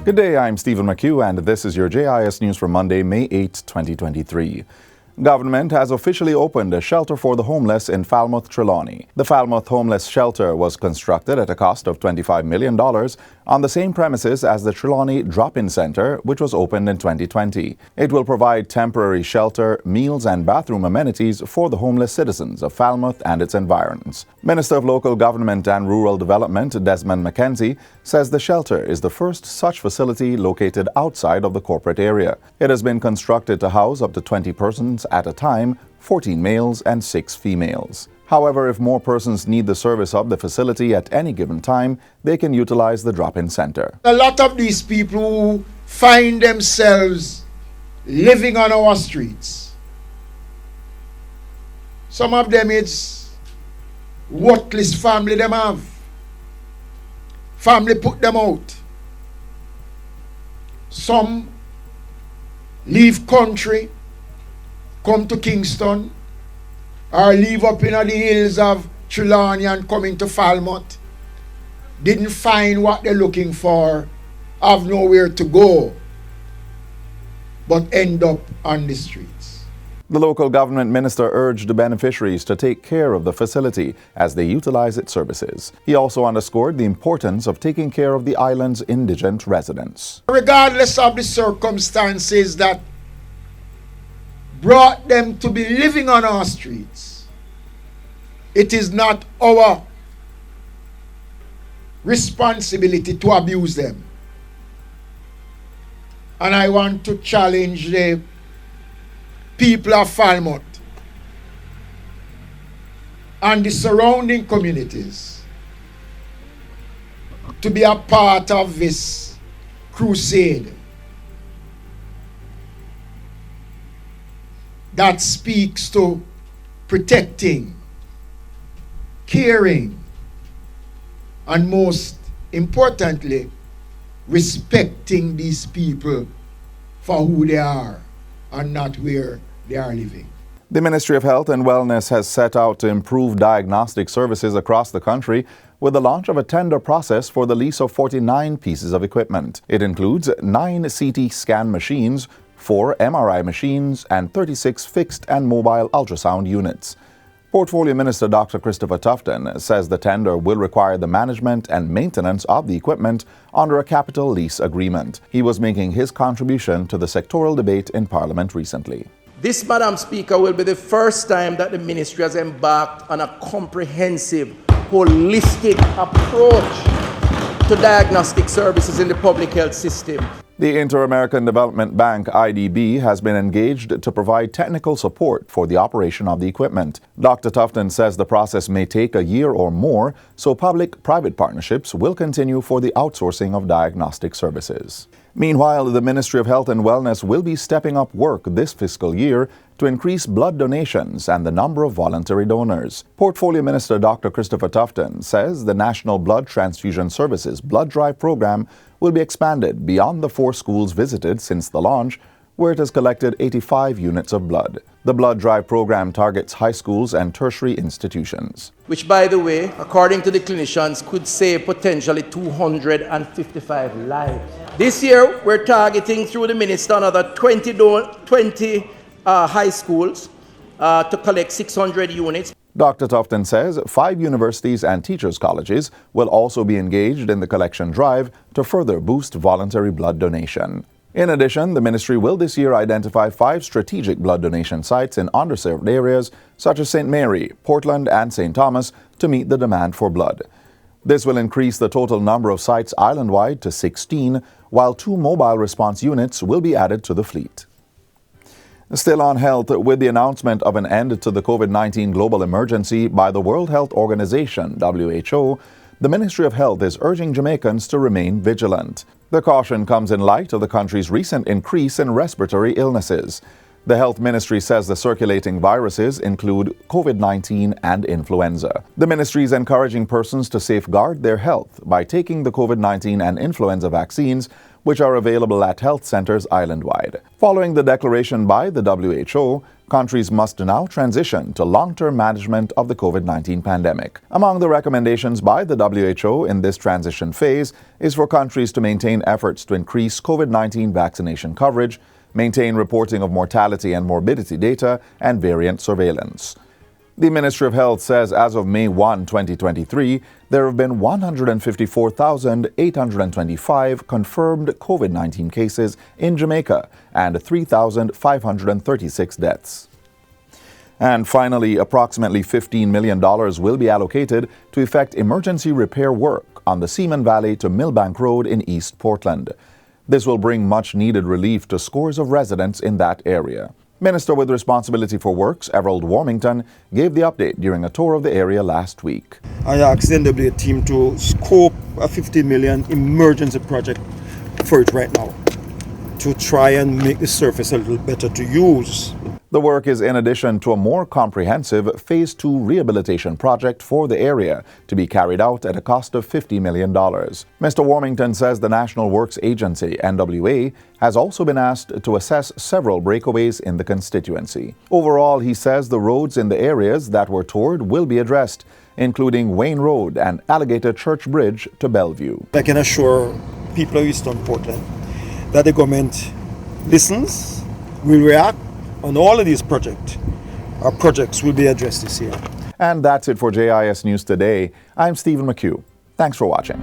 Good day, I'm Stephen McHugh, and this is your JIS News for Monday, May 8, 2023. Government has officially opened a shelter for the homeless in Falmouth, Trelawney. The Falmouth Homeless Shelter was constructed at a cost of $25 million on the same premises as the Trelawney Drop-In Center, which was opened in 2020. It will provide temporary shelter, meals and bathroom amenities for the homeless citizens of Falmouth and its environs. Minister of Local Government and Rural Development Desmond McKenzie says the shelter is the first such facility located outside of the corporate area. It has been constructed to house up to 20 persons at a time, 14 males and 6 females. However, if more persons need the service of the facility at any given time, they can utilize the drop-in center. A lot of these people who find themselves living on our streets, some of them it's worthless family them have. Family put them out. Some leave country, come to Kingston, or leave up in the hills of Trelawney and come into Falmouth. Didn't find what they're looking for, have nowhere to go, but end up on the streets. The local government minister urged the beneficiaries to take care of the facility as they utilize its services. He also underscored the importance of taking care of the island's indigent residents. Regardless of the circumstances that brought them to be living on our streets, it is not our responsibility to abuse them. And I want to challenge the people of Falmouth and the surrounding communities to be a part of this crusade that speaks to protecting, caring, and most importantly, respecting these people for who they are and not where they are living. The Ministry of Health and Wellness has set out to improve diagnostic services across the country with the launch of a tender process for the lease of 49 pieces of equipment. It includes 9 CT scan machines, 4 MRI machines, and 36 fixed and mobile ultrasound units. Portfolio Minister Dr. Christopher Tufton says the tender will require the management and maintenance of the equipment under a capital lease agreement. He was making his contribution to the sectoral debate in Parliament recently. This, Madam Speaker, will be the first time that the ministry has embarked on a comprehensive, holistic approach to diagnostic services in the public health system. The Inter-American Development Bank, IDB, has been engaged to provide technical support for the operation of the equipment. Dr. Tufton says the process may take a year or more, so public-private partnerships will continue for the outsourcing of diagnostic services. Meanwhile, the Ministry of Health and Wellness will be stepping up work this fiscal year to increase blood donations and the number of voluntary donors. Portfolio Minister Dr. Christopher Tufton says the National Blood Transfusion Services Blood Drive program will be expanded beyond the 4 schools visited since the launch, where it has collected 85 units of blood. The Blood Drive program targets high schools and tertiary institutions. Which, by the way, according to the clinicians, could save potentially 255 lives. This year, we're targeting through the minister another 20 high schools to collect 600 units. Dr. Tufton says 5 universities and teachers' colleges will also be engaged in the collection drive to further boost voluntary blood donation. In addition, the ministry will this year identify 5 strategic blood donation sites in underserved areas such as St. Mary, Portland, and St. Thomas to meet the demand for blood. This will increase the total number of sites island-wide to 16, while 2 mobile response units will be added to the fleet. Still on health, with the announcement of an end to the COVID-19 global emergency by the World Health Organization, WHO, the Ministry of Health is urging Jamaicans to remain vigilant. The caution comes in light of the country's recent increase in respiratory illnesses. The Health Ministry says the circulating viruses include COVID-19 and influenza. The ministry is encouraging persons to safeguard their health by taking the COVID-19 and influenza vaccines, which are available at health centers island-wide. Following the declaration by the WHO, countries must now transition to long-term management of the COVID-19 pandemic. Among the recommendations by the WHO in this transition phase is for countries to maintain efforts to increase COVID-19 vaccination coverage, maintain reporting of mortality and morbidity data, and variant surveillance. The Ministry of Health says as of May 1, 2023, there have been 154,825 confirmed COVID-19 cases in Jamaica and 3,536 deaths. And finally, approximately $15 million will be allocated to effect emergency repair work on the Seaman Valley to Millbank Road in East Portland. This will bring much-needed relief to scores of residents in that area. Minister with responsibility for works, Everald Warmington, gave the update during a tour of the area last week. I asked the NWA team to scope a $50 million emergency project for it right now to try and make the surface a little better to use. The work is in addition to a more comprehensive Phase 2 rehabilitation project for the area to be carried out at a cost of $50 million. Mr. Warmington says the National Works Agency, NWA, has also been asked to assess several breakaways in the constituency. Overall, he says the roads in the areas that were toured will be addressed, including Wayne Road and Alligator Church Bridge to Bellevue. I can assure people of Eastern Portland that the government listens, will react on all of these projects. Our projects will be addressed this year. And that's it for JIS News Today. I'm Stephen McHugh. Thanks for watching.